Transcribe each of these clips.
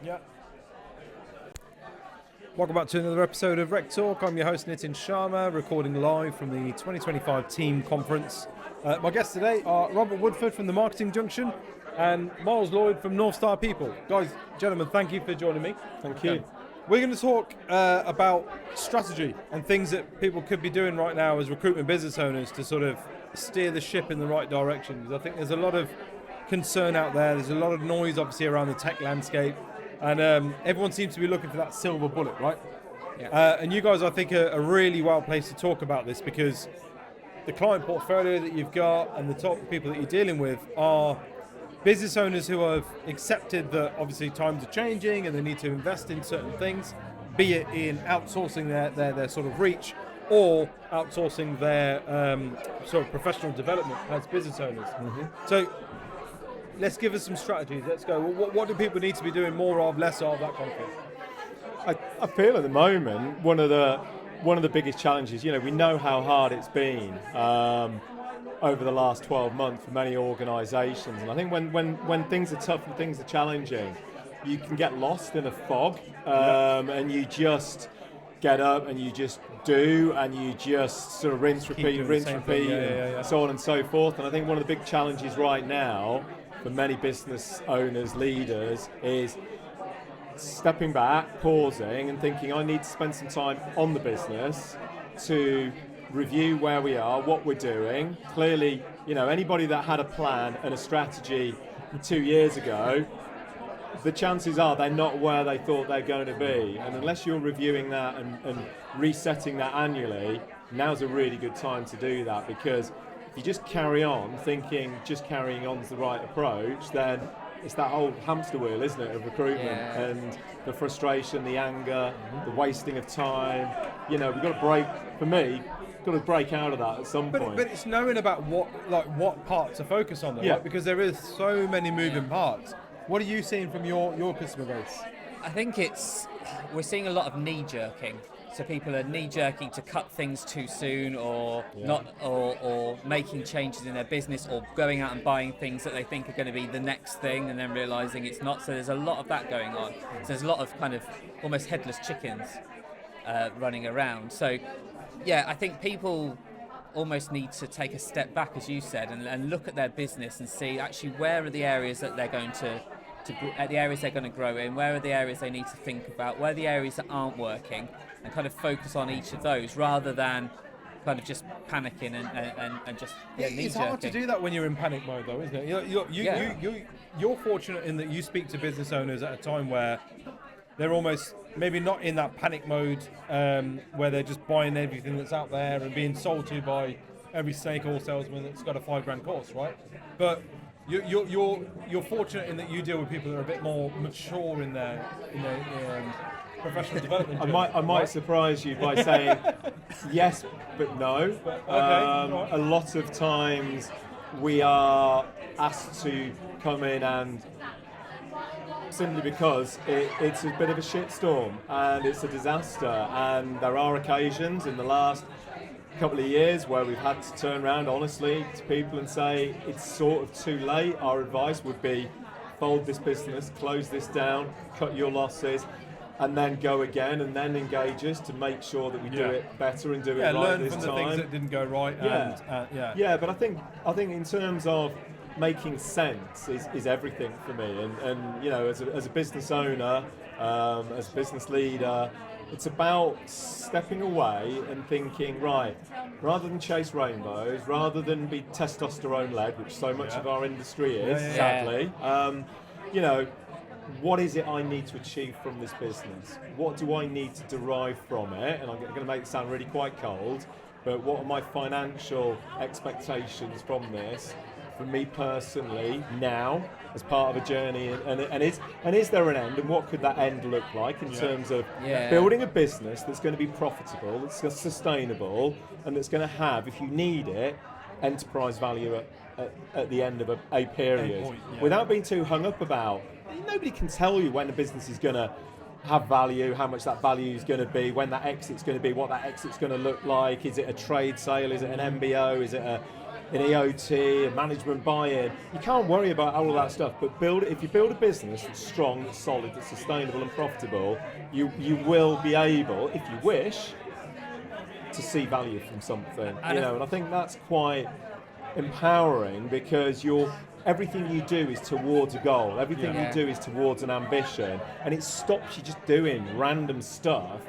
Yeah. Welcome back to another episode of RecTalk. I'm your host Nitin Sharma, recording live from the 2025 team conference. My guests today are Robert Woodford from the Marketing Junction and Miles Lloyd from NorthStar People. Guys, gentlemen, thank you for joining me. Thank you. We're going to talk about strategy and things that people could be doing right now as recruitment business owners to sort of steer the ship in the right direction. Because I think there's a lot of concern out there. There's a lot of noise, obviously, around the tech landscape. And everyone seems to be looking for that silver bullet, right? Yeah. And you guys, I think, are really well placed to talk about this because the client portfolio that you've got and the top people that you're dealing with are business owners who have accepted that obviously times are changing and they need to invest in certain things, be it in outsourcing their sort of reach or outsourcing their sort of professional development as business owners. Mm-hmm. So let's give us some strategies. Let's go. What do people need to be doing more of, less of, that kind of thing? I feel at the moment one of the biggest challenges. We know how hard it's been over the last 12 months for many organisations, and I think when things are tough and things are challenging, you can get lost in a fog, and you just get up and you just do, and you just sort of rinse, repeat, so on and so forth. And I think one of the big challenges right now for many business owners, leaders, is stepping back, pausing and thinking, I need to spend some time on the business to review where we are, what we're doing. Clearly, anybody that had a plan and a strategy 2 years ago, the chances are they're not where they thought they're going to be. And unless you're reviewing that and resetting that annually, now's a really good time to do that, because if you just carry on thinking just carrying on is the right approach, then it's that whole hamster wheel, isn't it, of recruitment, and the frustration, the anger, the wasting of time. We've got to break, for me, got to break out of that at some point. But it's knowing about what part to focus on, though, right? Because there is so many moving parts. What are you seeing from your customer base? I think we're seeing a lot of knee-jerking. So people are knee-jerking to cut things too soon, or making changes in their business, or going out and buying things that they think are going to be the next thing, and then realising it's not. So there's a lot of that going on. So there's a lot of kind of almost headless chickens running around. So yeah, I think people almost need to take a step back, as you said, and look at their business and see actually where are the areas that they're going to the areas they're going to grow in, where are the areas they need to think about, where are the areas that aren't working, and kind of focus on each of those rather than kind of just panicking and just It's hard to do that when you're in panic mode, though, isn't it? You're fortunate in that you speak to business owners at a time where they're almost maybe not in that panic mode, where they're just buying everything that's out there and being sold to by every snake oil salesman that's got a $5,000 course, right? But you're fortunate in that you deal with people that are a bit more mature in their professional development. I might surprise you by saying yes, but no. A lot of times we are asked to come in, and simply because it's a bit of a shitstorm and it's a disaster, and there are occasions in the last couple of years where we've had to turn around honestly to people and say it's sort of too late. Our advice would be fold this business, close this down, cut your losses, and then go again, and then engage us to make sure that we do it better and do it right learn this from time. the things that didn't go right. But I think in terms of making sense is everything for me, and as a business owner, as a business leader, it's about stepping away and thinking, right, rather than chase rainbows, rather than be testosterone-led, which so much of our industry is, sadly, what is it I need to achieve from this business? What do I need to derive from it? And I'm going to make it sound really quite cold, but what are my financial expectations from this? For me personally, now, as part of a journey, and is there an end, and what could that end look like in terms of building a business that's going to be profitable, that's sustainable, and that's going to have, if you need it, enterprise value at the end of a period, without being too hung up about. Nobody can tell you when a business is going to have value, how much that value is going to be, when that exit's going to be, what that exit's going to look like. Is it a trade sale? Is it an MBO? Is it in EOT and management buy-in. You can't worry about all of that stuff, but if you build a business that's strong, that's solid, that's sustainable and profitable, you will be able, if you wish, to see value from something. And I think that's quite empowering, because everything you do is towards a goal. Everything you do is towards an ambition, and it stops you just doing random stuff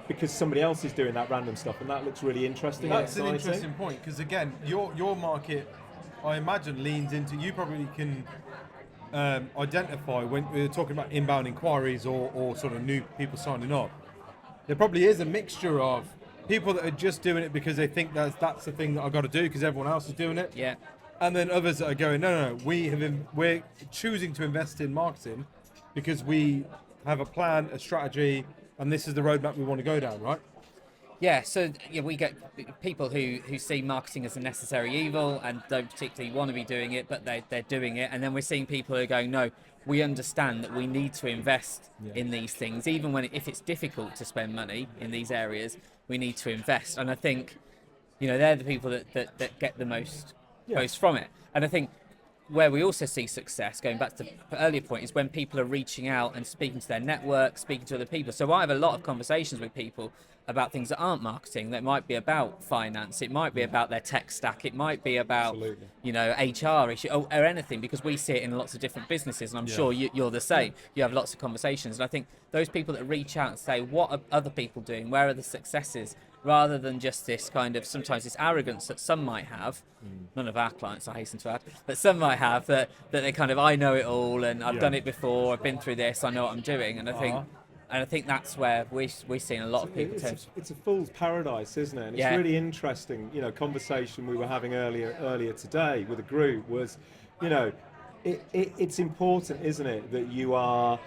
because somebody else is doing that random stuff, and that looks really interesting. That's an interesting point, because again, your market, I imagine, leans into, you probably can identify when we're talking about inbound inquiries or sort of new people signing up. There probably is a mixture of people that are just doing it because they think that's the thing that I've got to do because everyone else is doing it. Yeah. And then others that are going, no, we're choosing to invest in marketing because we have a plan, a strategy, and this is the roadmap we want to go down, right? Yeah, so we get people who see marketing as a necessary evil and don't particularly want to be doing it, but they're doing it. And then we're seeing people who are going, no, we understand that we need to invest in these things, even if it's difficult to spend money in these areas, we need to invest. And I think, they're the people that get the most from it. And I think where we also see success, going back to the earlier point, is when people are reaching out and speaking to their network, speaking to other people. So I have a lot of conversations with people about things that aren't marketing, that might be about finance, it might be about their tech stack, it might be about HR issue or anything, because we see it in lots of different businesses, and I'm sure you're the same. You have lots of conversations, and I think those people that reach out and say, what are other people doing, where are the successes, rather than just this kind of, sometimes this arrogance that some might have, none of our clients, I hasten to add, but some might have, that they kind of, I know it all, and I've done it before, I've been through this, I know what I'm doing, and I think that's where we're seeing a lot of people it's a fool's paradise, isn't it? And it's really interesting. Conversation we were having earlier today with a group was, it's important, isn't it, that you are,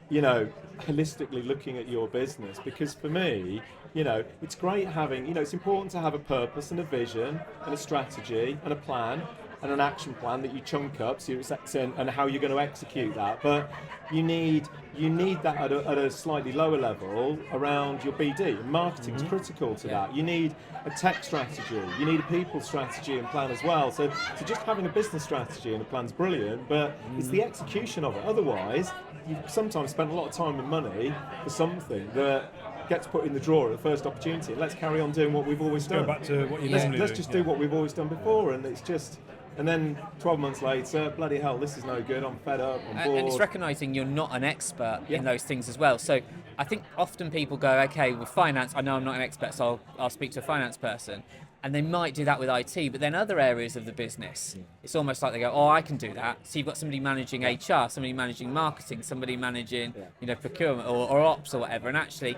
holistically looking at your business, because for me, it's great having, it's important to have a purpose and a vision and a strategy and a plan and an action plan that you chunk up, and how you're going to execute that. But you need that at a slightly lower level around your BD. And marketing is critical to that. You need a tech strategy. You need a people strategy and plan as well. So just having a business strategy and a plan's brilliant, but it's the execution of it. Otherwise, you've sometimes spent a lot of time and money for something that gets put in the drawer at the first opportunity. Let's carry on doing what we've always done. Go back to what you normally do. Let's just do what we've always done before, and it's just. And then 12 months later, bloody hell, this is no good, I'm fed up, I'm bored. And it's recognising you're not an expert in those things as well. So I think often people go, okay, with finance, I know I'm not an expert, so I'll speak to a finance person. And they might do that with IT, but then other areas of the business, it's almost like they go, oh, I can do that. So you've got somebody managing HR, somebody managing marketing, somebody managing procurement or ops or whatever. And actually,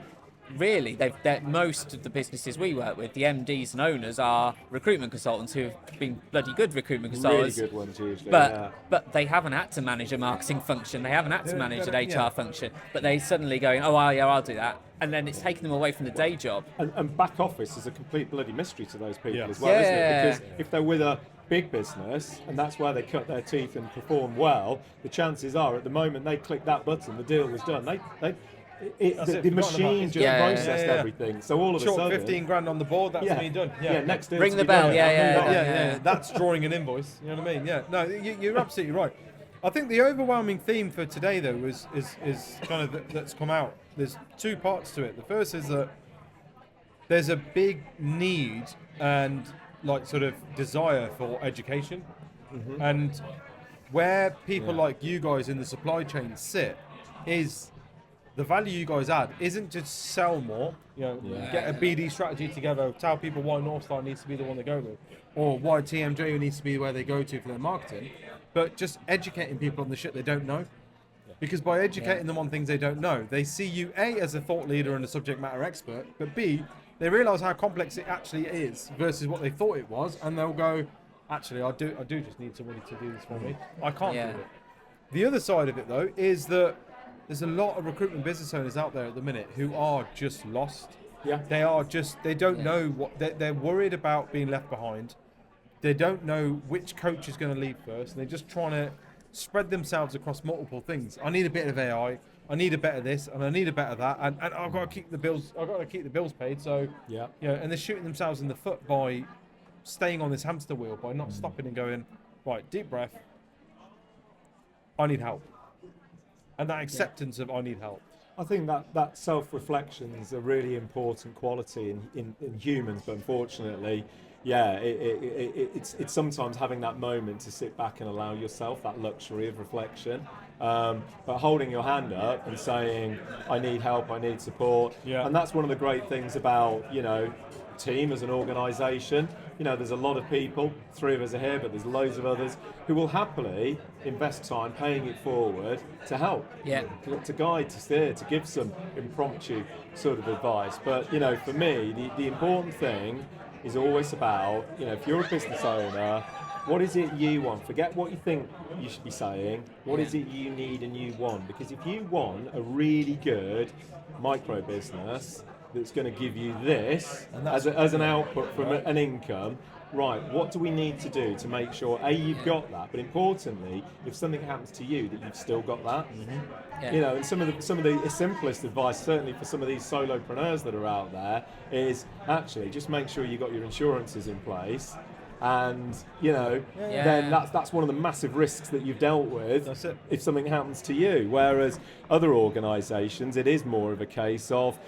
really, most of the businesses we work with, the MDs and owners are recruitment consultants who have been bloody good recruitment consultants. Really good ones usually. But they haven't had to manage a marketing function. They haven't had to manage an HR function. But they suddenly going, oh, I'll do that. And then it's taking them away from the day job. And back office is a complete bloody mystery to those people as well, isn't it? Because if they're with a big business and that's where they cut their teeth and perform well, the chances are at the moment they click that button, the deal was done. The machine just processed everything. So all of a sudden, 15 grand on the board, that's me done. Next deal. Ring the bell. That's drawing an invoice. You know what I mean? Yeah. No, you're absolutely right. I think the overwhelming theme for today, though, is kind of that's come out. There's two parts to it. The first is that there's a big need and sort of desire for education, and where people like you guys in the supply chain sit is. The value you guys add isn't to sell more, get a BD strategy together, tell people why NorthStar needs to be the one they go with, or why TMJ needs to be where they go to for their marketing, but just educating people on the shit they don't know. Because by educating them on things they don't know, they see you, A, as a thought leader and a subject matter expert, but B, they realise how complex it actually is versus what they thought it was, and they'll go, actually, I do just need somebody to do this for me. I can't do it. The other side of it, though, is that there's a lot of recruitment business owners out there at the minute who are just lost. They don't know what, they're worried about being left behind. They don't know which coach is going to leave first. And they're just trying to spread themselves across multiple things. I need a bit of AI. I need a bit of this, and I need a bit of that, and I've got to keep the bills. I've got to keep the bills paid. So and they're shooting themselves in the foot by staying on this hamster wheel, by not stopping and going, right, deep breath, I need help. And that acceptance of I need help. I think that self-reflection is a really important quality in humans, but unfortunately, it's sometimes having that moment to sit back and allow yourself that luxury of reflection. But holding your hand up and saying, I need help, I need support. Yeah. And that's one of the great things about, team as an organisation. There's a lot of people, 3 of us are here, but there's loads of others who will happily invest time paying it forward to help, to guide, to steer, to give some impromptu sort of advice. But, for me, the important thing is always about, if you're a business owner, what is it you want? Forget what you think you should be saying. What is it you need and you want? Because if you want a really good micro business that's going to give you this as an output from an income, right, what do we need to do to make sure, A, you've got that, but importantly, if something happens to you, that you've still got that? And some of the simplest advice, certainly for some of these solopreneurs that are out there, is actually just make sure you've got your insurances in place. And then that's one of the massive risks that you've dealt with if something happens to you. Whereas other organisations, it is more of a case of,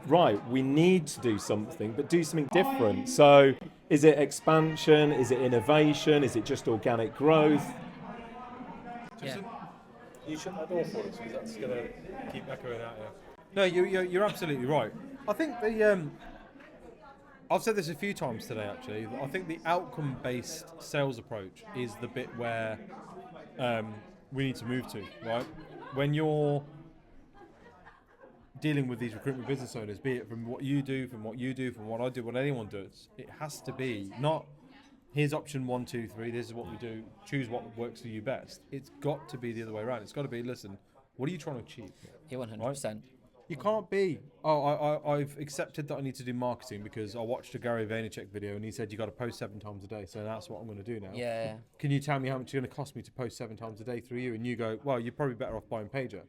right, we need to do something, but do something different. So is it expansion? Is it innovation? Is it just organic growth? You shut that door for us because that's going to keep echoing out here. No, you're absolutely right. I think I've said this a few times today, actually. I think the outcome-based sales approach is the bit where we need to move to, right? When you're dealing with these recruitment business owners, be it from what you do, from what I do, what anyone does, it has to be not, here's option 1, 2, 3, this is what we do, choose what works for you best. It's got to be the other way around. It's got to be, listen, what are you trying to achieve? Yeah, 100%. Right? You can't be, I've accepted that I need to do marketing because I watched a Gary Vaynerchuk video and he said you got to post 7 times a day, so that's what I'm going to do now. Yeah. Can you tell me how much it's going to cost me to post 7 times a day through you? And you go, well, you're probably better off buying Pager.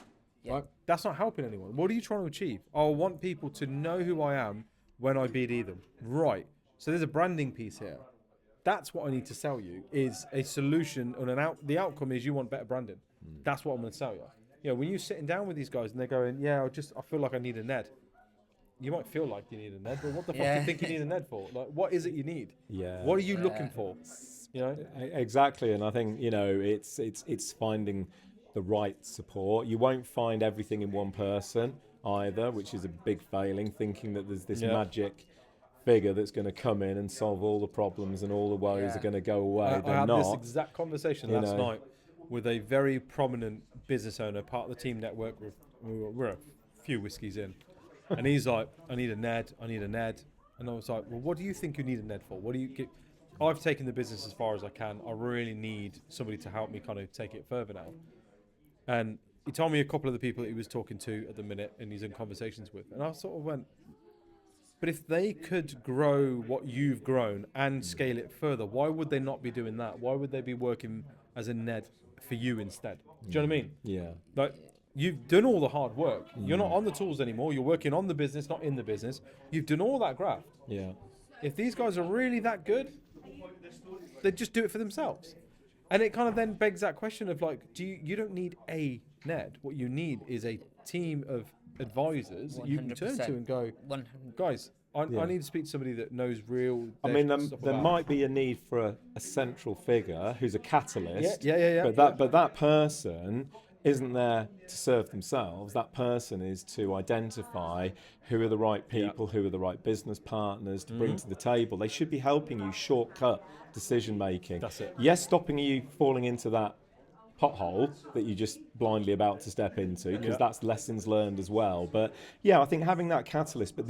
Yeah. Right? That's not helping anyone. What are you trying to achieve? I want people to know who I am when I BD them. Right. So there's a branding piece here. That's what I need to sell you, is a solution, and the outcome is you want better branding. That's what I'm going to sell you. When you're sitting down with these guys and they're going, I feel like I need a Ned. You might feel like you need a Ned, but what the fuck do you think you need a Ned for? Like, what is it you need? Yeah. What are you looking for? Exactly, and I think it's finding the right support. You won't find everything in one person either, which is a big failing. Thinking that there's this magic figure that's going to come in and solve all the problems and all the worries are going to go away. I had this exact conversation last night with a very prominent business owner, part of the team network. We're a few whiskies in, and he's like, I need a Ned. And I was like, well, what do you think you need a Ned for? What do you get? I've taken the business as far as I can. I really need somebody to help me kind of take it further now. And he told me a couple of the people that he was talking to at the minute and he's in conversations with. And I sort of went, but if they could grow what you've grown and scale it further, why would they not be doing that? Why would they be working as a Ned for you instead? Do you know what I mean? Yeah. Like, you've done all the hard work. You're not on the tools anymore. You're working on the business, not in the business. You've done all that graft. Yeah. If these guys are really that good, they just do it for themselves. And it kind of then begs that question of like, you don't need a Ned. What you need is a team of advisors that you can turn to and go, 100%. guys, I need to speak to somebody that knows real. I mean, there might be a need for a central figure who's a catalyst. Yeah. But that person isn't there to serve themselves. That person is to identify who are the right people, who are the right business partners to bring to the table. They should be helping you shortcut decision making. That's it. Yes, stopping you falling into that pothole that you're just blindly about to step into, because that's lessons learned as well. But I think having that catalyst, but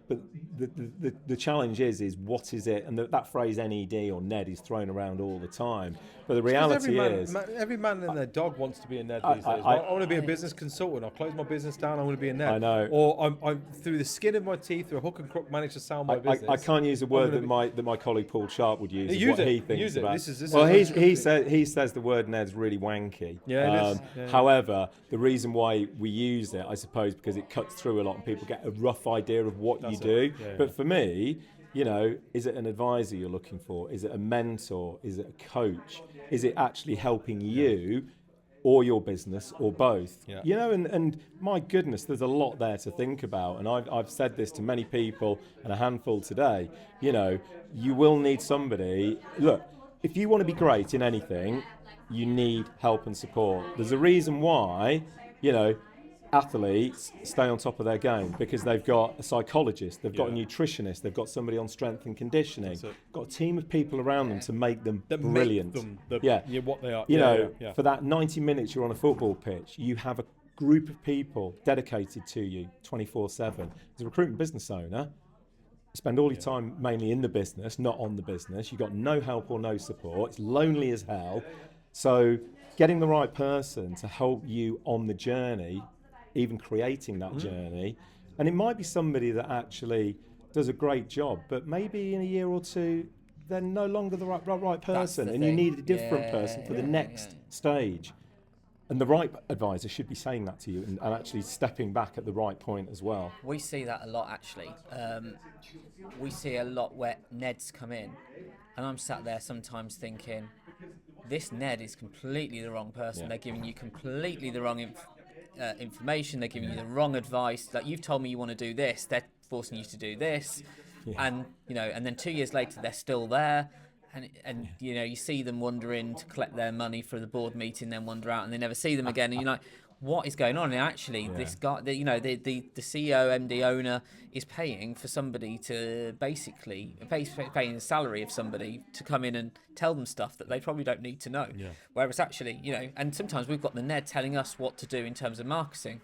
the challenge is what is it? And that phrase NED or Ned is thrown around all the time. But the reality is, every man and their dog wants to be a Ned these days. I want to be a business consultant. I'll close my business down. I want to be a Ned. I know. Or I'm through the skin of my teeth, through a hook and crook, managed to sell my business. I can't use a word that my colleague Paul Sharp would use. Use what it. he thinks Use it. about. He says the word Ned's really wanky. Yeah, it is. However, the reason why we use it, I suppose, because it cuts through a lot and people get a rough idea of what you do. Yeah. But for me, You know, is it an advisor you're looking for? Is it a mentor? Is it a coach? Is it actually helping you or your business or both? Yeah. You know, and my goodness, there's a lot there to think about. And I've said this to many people and a handful today. You know, you will need somebody. Look, if you want to be great in anything, you need help and support. There's a reason why, you know, athletes stay on top of their game, because they've got a psychologist, they've got a nutritionist, they've got somebody on strength and conditioning, got a team of people around them to make them brilliant. What they are. You know, for that 90 minutes you're on a football pitch, you have a group of people dedicated to you 24/7. As a recruitment business owner, you spend all your time mainly in the business, not on the business. You've got no help or no support. It's lonely as hell. So getting the right person to help you on the journey, even creating that journey, and it might be somebody that actually does a great job, but maybe in a year or two they're no longer the right person, and you need a different person for the next stage. And the right advisor should be saying that to you and actually stepping back at the right point as well. We see that a lot, actually. We see a lot where Neds come in, and I'm sat there sometimes thinking, this Ned is completely the wrong person. They're giving you completely the wrong information. They're giving you the wrong advice. Like, you've told me you want to do this, they're forcing you to do this, and you know, and then 2 years later they're still there, and you know, you see them wander in to collect their money for the board meeting, then wander out, and they never see them again, and you're like, what is going on? And actually, this guy, you know, the CEO, MD, owner is paying for somebody to basically paying the salary of somebody to come in and tell them stuff that they probably don't need to know. Yeah. Whereas actually, you know, and sometimes we've got the Ned telling us what to do in terms of marketing.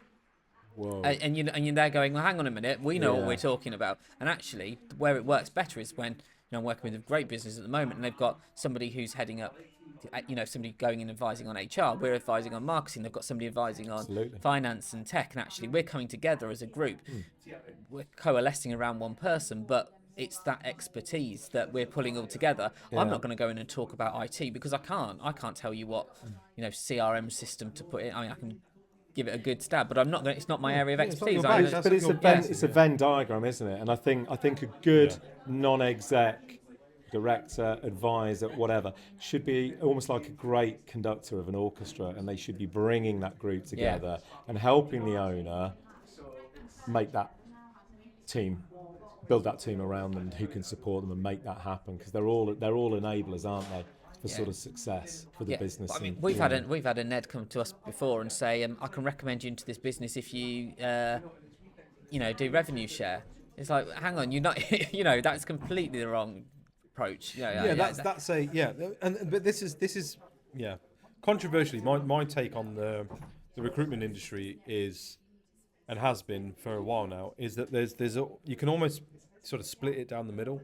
Whoa. And you're there going, well, hang on a minute, we know what we're talking about. And actually, where it works better is when, you know, I'm working with a great business at the moment, and they've got somebody who's heading up, you know, somebody going and advising on HR, we're advising on marketing, they've got somebody advising on finance and tech, and actually we're coming together as a group. We're coalescing around one person, but it's that expertise that we're pulling all together. I'm not going to go in and talk about IT because I can't tell you what, you know, CRM system to put in. I mean, I can give it a good stab, but I'm not going. It's not my area of expertise. But it's a Venn diagram, isn't it? And I think a good non-exec director, advisor, whatever, should be almost like a great conductor of an orchestra, and they should be bringing that group together and helping the owner make that team, build that team around them who can support them and make that happen, because they're all enablers, aren't they, for sort of success for the business. I mean, we've had a Ned come to us before and say, I can recommend you into this business if you you know, do revenue share. It's like, hang on, you're not, you know, that's completely the wrong approach. But this is controversially, my take on the recruitment industry is, and has been for a while now, is that you can almost sort of split it down the middle,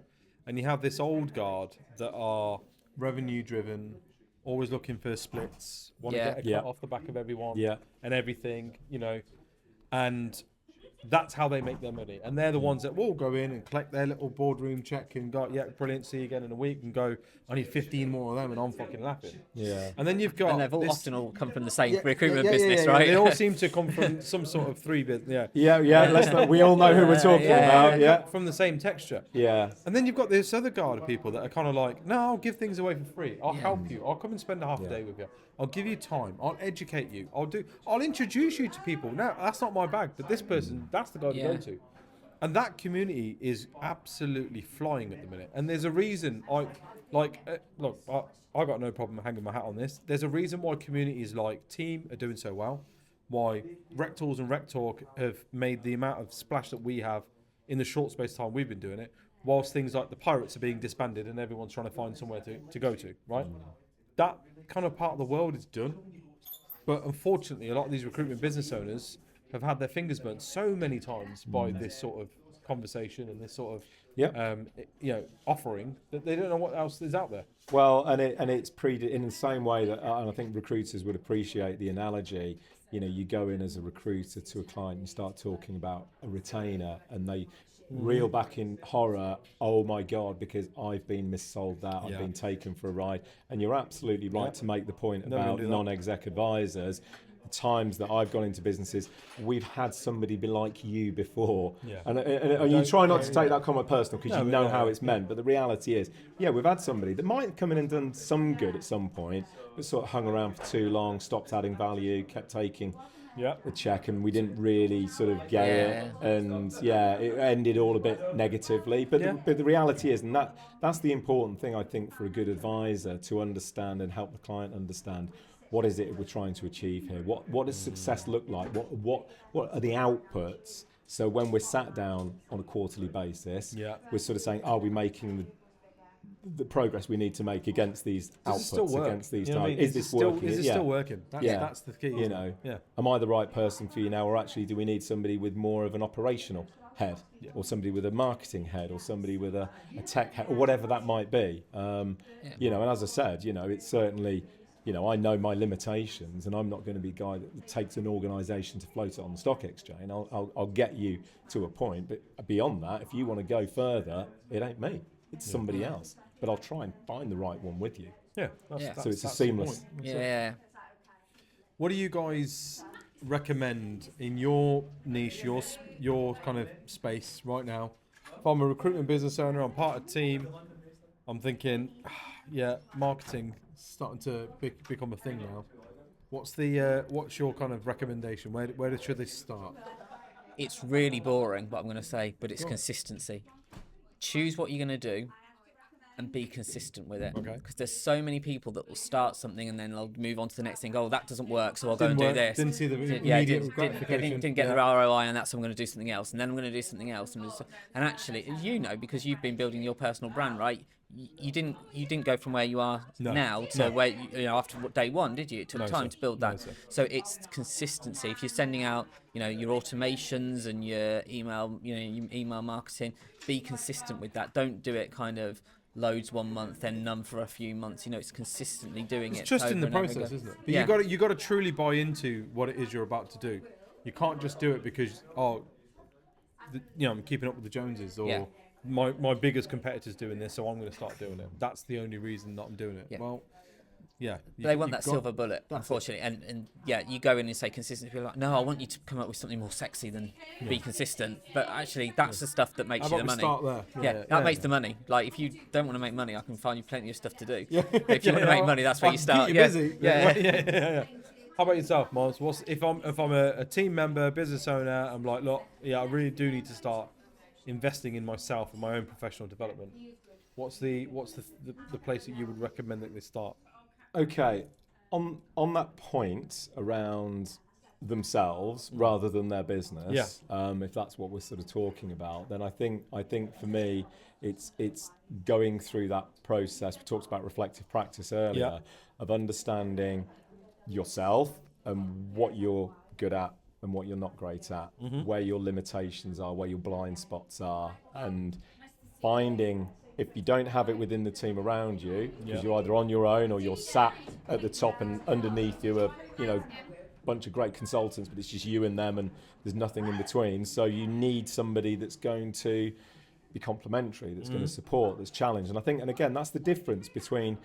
and you have this old guard that are revenue driven, always looking for splits, want to get a cut off the back of everyone and everything, you know, and that's how they make their money. And they're the ones that will go in and collect their little boardroom check and go, brilliant, see you again in a week, and go, I need 15 more of them, and I'm fucking laughing. Yeah. And then you've got... And they've often all come from the same recruitment business, right? They all seem to come from some sort of three business. We all know who we're talking about. From the same texture. Yeah. And then you've got this other guard of people that are kind of like, no, I'll give things away for free. I'll help you. I'll come and spend a half a day with you. I'll give you time. I'll educate you. I'll introduce you to people. Now, that's not my bag, but this person, that's the guy to go to. And that community is absolutely flying at the minute. And there's a reason I got no problem hanging my hat on this. There's a reason why communities like Team are doing so well, why RecTools and RecTalk have made the amount of splash that we have in the short space of time we've been doing it, whilst things like the Pirates are being disbanded and everyone's trying to find somewhere to go to, right? That kind of part of the world is done. But unfortunately, a lot of these recruitment business owners have had their fingers burnt so many times by this sort of conversation and this sort of offering, that they don't know what else is out there. Well, and it's in the same way that, and I think recruiters would appreciate the analogy. You know, you go in as a recruiter to a client, you start talking about a retainer, and they reel back in horror, oh my God, because I've been missold that, I've been taken for a ride. And you're absolutely right to make the point about non-exec advisors. The times that I've gone into businesses, we've had somebody be like you before. Yeah. And you try not to take that comment personal because you know how it's yeah. meant. But the reality is, yeah, we've had somebody that might have come in and done some good at some point, but sort of hung around for too long, stopped adding value, kept taking the check, and we didn't really sort of get it. And it ended all a bit negatively. But the reality is, and that's the important thing, I think, for a good advisor to understand and help the client understand. What is it we're trying to achieve here? What does success look like? What are the outputs? So when we're sat down on a quarterly basis, we're sort of saying, are we making the progress we need to make against these outputs, against these targets? Is this working? Is it still working? That's the key. You know, am I the right person for you now, or actually do we need somebody with more of an operational head, or somebody with a marketing head, or somebody with a tech head, or whatever that might be? You know, and as I said, you know, it's certainly. You know, I know my limitations, and I'm not going to be a guy that takes an organisation to float it on the stock exchange. I'll get you to a point, but beyond that, if you want to go further, it ain't me. It's somebody else. But I'll try and find the right one with you. Yeah. So it's a seamless. What do you guys recommend in your niche, your kind of space right now? If I'm a recruitment business owner, I'm part of a team, I'm thinking, marketing starting to become a thing now. What's your kind of recommendation? Where should they start? It's really boring, what I'm going to say, but it's consistency. Choose what you're going to do and be consistent with it. Okay. Because there's so many people that will start something and then they'll move on to the next thing. Oh, that doesn't work, so I'll go and do this. Didn't see the immediate gratification. Didn't get the ROI, and that's so I'm going to do something else, and then I'm going to do something else. And actually, you know, because you've been building your personal brand, right? You didn't go from where you are now to where you know after day one, did you? It took time to build that. So it's consistency. If you're sending out, you know, your automations and your email, you know, your email marketing, be consistent with that. Don't do it kind of loads one month, then none for a few months. You know, it's consistently doing it. It's just in the process, isn't it? But you got to truly buy into what it is you're about to do. You can't just do it because I'm keeping up with the Joneses, or my biggest competitor's doing this, so I'm going to start doing it. That's the only reason that I'm doing it. Well, they want that silver bullet, unfortunately. And you go in and say consistency. People are like, no, I want you to come up with something more sexy than be consistent. But actually, that's the stuff that makes you the money. Start there. That makes the money. Like, if you don't want to make money, I can find you plenty of stuff to do. But if you want to make money, that's where you start. Keep you busy. Yeah. How about yourself, Miles? If I'm a team member, business owner, I'm like, look, I really do need to start investing in myself and my own professional development. What's the place that you would recommend that they start? Okay, on that point around themselves rather than their business, if that's what we're sort of talking about, then I think for me it's going through that process. We talked about reflective practice earlier of understanding yourself and what you're good at and what you're not great at, where your limitations are, where your blind spots are, and finding, if you don't have it within the team around you, because you're either on your own or you're sat at the top and underneath you are, bunch of great consultants, but it's just you and them and there's nothing in between. So you need somebody that's going to be complementary, that's going to support, that's challenged. And I think, and again, that's the difference between,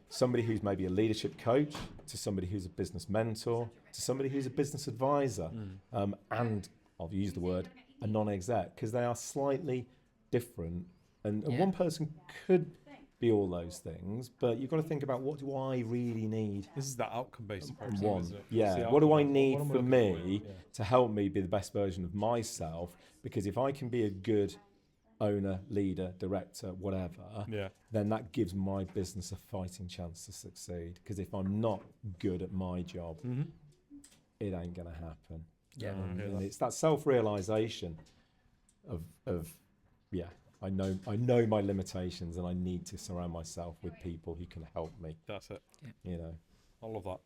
somebody who's maybe a leadership coach to somebody who's a business mentor to somebody who's a business advisor, and I'll use the word a non-exec, because they are slightly different. And one person could be all those things, but you've got to think about, what do I really need? This is that outcome-based approach, isn't it? Yeah. What do I need for me to help me be the best version of myself? Because if I can be a good owner, leader, director, whatever, then that gives my business a fighting chance to succeed. Because if I'm not good at my job, it ain't going to happen. And it's that self-realization of I know my limitations, and I need to surround myself with people who can help me. That's it. I love that.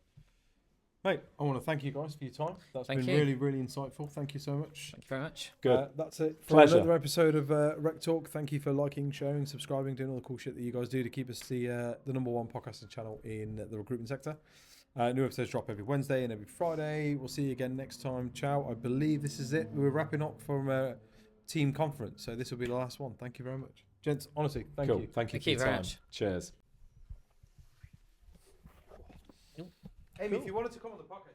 Mate, I want to thank you guys for your time. That's been really, really insightful. Thank you so much. Thank you very much. Good. That's it for Pleasure. another episode of RecTalk. Thank you for liking, sharing, subscribing, doing all the cool shit that you guys do to keep us the number one podcasting channel in the recruitment sector. New episodes drop every Wednesday and every Friday. We'll see you again next time. Ciao. I believe this is it. We're wrapping up from team conference, so this will be the last one. Thank you very much, gents. Honestly, thank you. Thank you for your time. Cheers. Amy, if you wanted to come on the podcast.